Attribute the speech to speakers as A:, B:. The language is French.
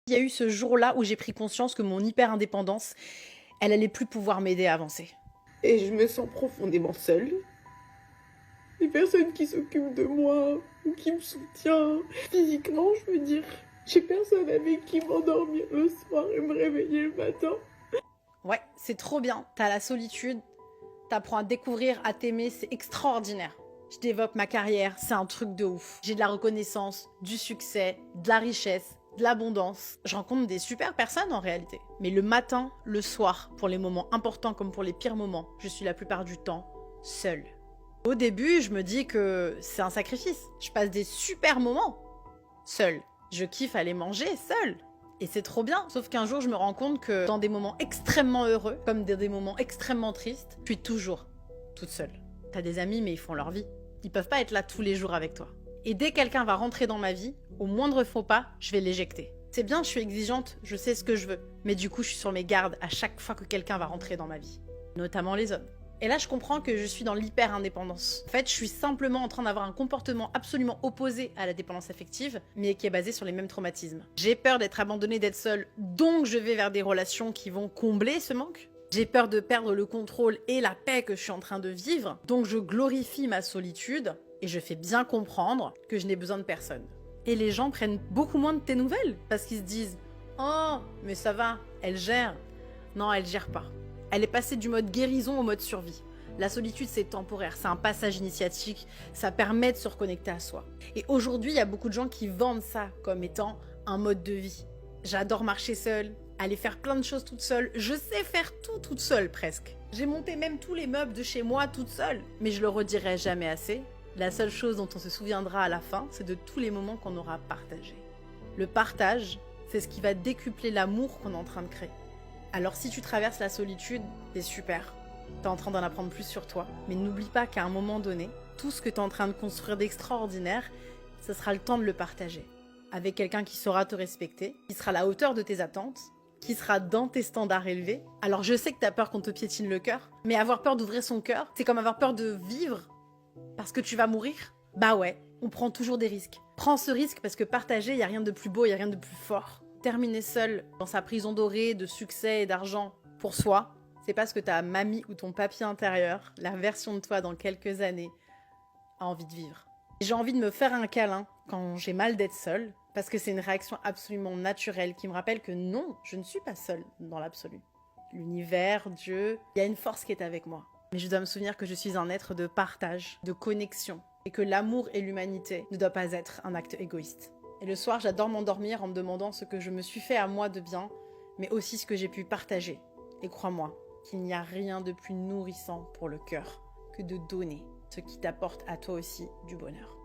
A: Il y a eu ce jour-là où j'ai pris conscience que mon hyper-indépendance, elle allait plus pouvoir m'aider à avancer.
B: Et je me sens profondément seule. Les personnes qui s'occupent de moi ou qui me soutiennent physiquement, je veux dire. J'ai personne avec qui m'endormir le soir et me réveiller le matin.
A: Ouais, c'est trop bien. T'as la solitude, t'apprends à découvrir, à t'aimer, c'est extraordinaire. Je développe ma carrière, c'est un truc de ouf. J'ai de la reconnaissance, du succès, de la richesse, de l'abondance. Je rencontre des super personnes en réalité. Mais le matin, le soir, pour les moments importants comme pour les pires moments, je suis la plupart du temps seule. Au début, je me dis que c'est un sacrifice. Je passe des super moments seule. Je kiffe aller manger seule. Et c'est trop bien, sauf qu'un jour je me rends compte que dans des moments extrêmement heureux, comme dans des moments extrêmement tristes, je suis toujours toute seule. T'as des amis mais ils font leur vie. Ils peuvent pas être là tous les jours avec toi. Et dès que quelqu'un va rentrer dans ma vie, au moindre faux pas, je vais l'éjecter. C'est bien, je suis exigeante, je sais ce que je veux, mais du coup je suis sur mes gardes à chaque fois que quelqu'un va rentrer dans ma vie. Notamment les hommes. Et là, je comprends que je suis dans l'hyper-indépendance. En fait, je suis simplement en train d'avoir un comportement absolument opposé à la dépendance affective, mais qui est basé sur les mêmes traumatismes. J'ai peur d'être abandonnée, d'être seule, donc je vais vers des relations qui vont combler ce manque. J'ai peur de perdre le contrôle et la paix que je suis en train de vivre, donc je glorifie ma solitude, et je fais bien comprendre que je n'ai besoin de personne. Et les gens prennent beaucoup moins de tes nouvelles, parce qu'ils se disent « Oh, mais ça va, elle gère. » Non, elle gère pas. Elle est passée du mode guérison au mode survie. La solitude, c'est temporaire, c'est un passage initiatique, ça permet de se reconnecter à soi. Et aujourd'hui, il y a beaucoup de gens qui vendent ça comme étant un mode de vie. J'adore marcher seule, aller faire plein de choses toute seule, je sais faire tout toute seule presque. J'ai monté même tous les meubles de chez moi toute seule, mais je le redirai jamais assez. La seule chose dont on se souviendra à la fin, c'est de tous les moments qu'on aura partagés. Le partage, c'est ce qui va décupler l'amour qu'on est en train de créer. Alors si tu traverses la solitude, c'est super. T'es en train d'en apprendre plus sur toi. Mais n'oublie pas qu'à un moment donné, tout ce que t'es en train de construire d'extraordinaire, ce sera le temps de le partager. Avec quelqu'un qui saura te respecter, qui sera à la hauteur de tes attentes, qui sera dans tes standards élevés. Alors je sais que t'as peur qu'on te piétine le cœur, mais avoir peur d'ouvrir son cœur, c'est comme avoir peur de vivre parce que tu vas mourir. Bah ouais, on prend toujours des risques. Prends ce risque parce que partager, y a rien de plus beau, y a rien de plus fort. Terminer seul dans sa prison dorée de succès et d'argent pour soi, c'est parce que ta mamie ou ton papy intérieur, la version de toi dans quelques années, a envie de vivre. J'ai envie de me faire un câlin quand j'ai mal d'être seule, parce que c'est une réaction absolument naturelle qui me rappelle que non, je ne suis pas seule dans l'absolu. L'univers, Dieu, il y a une force qui est avec moi. Mais je dois me souvenir que je suis un être de partage, de connexion, et que l'amour et l'humanité ne doivent pas être un acte égoïste. Et le soir, j'adore m'endormir en me demandant ce que je me suis fait à moi de bien, mais aussi ce que j'ai pu partager. Et crois-moi, qu'il n'y a rien de plus nourrissant pour le cœur que de donner ce qui t'apporte à toi aussi du bonheur.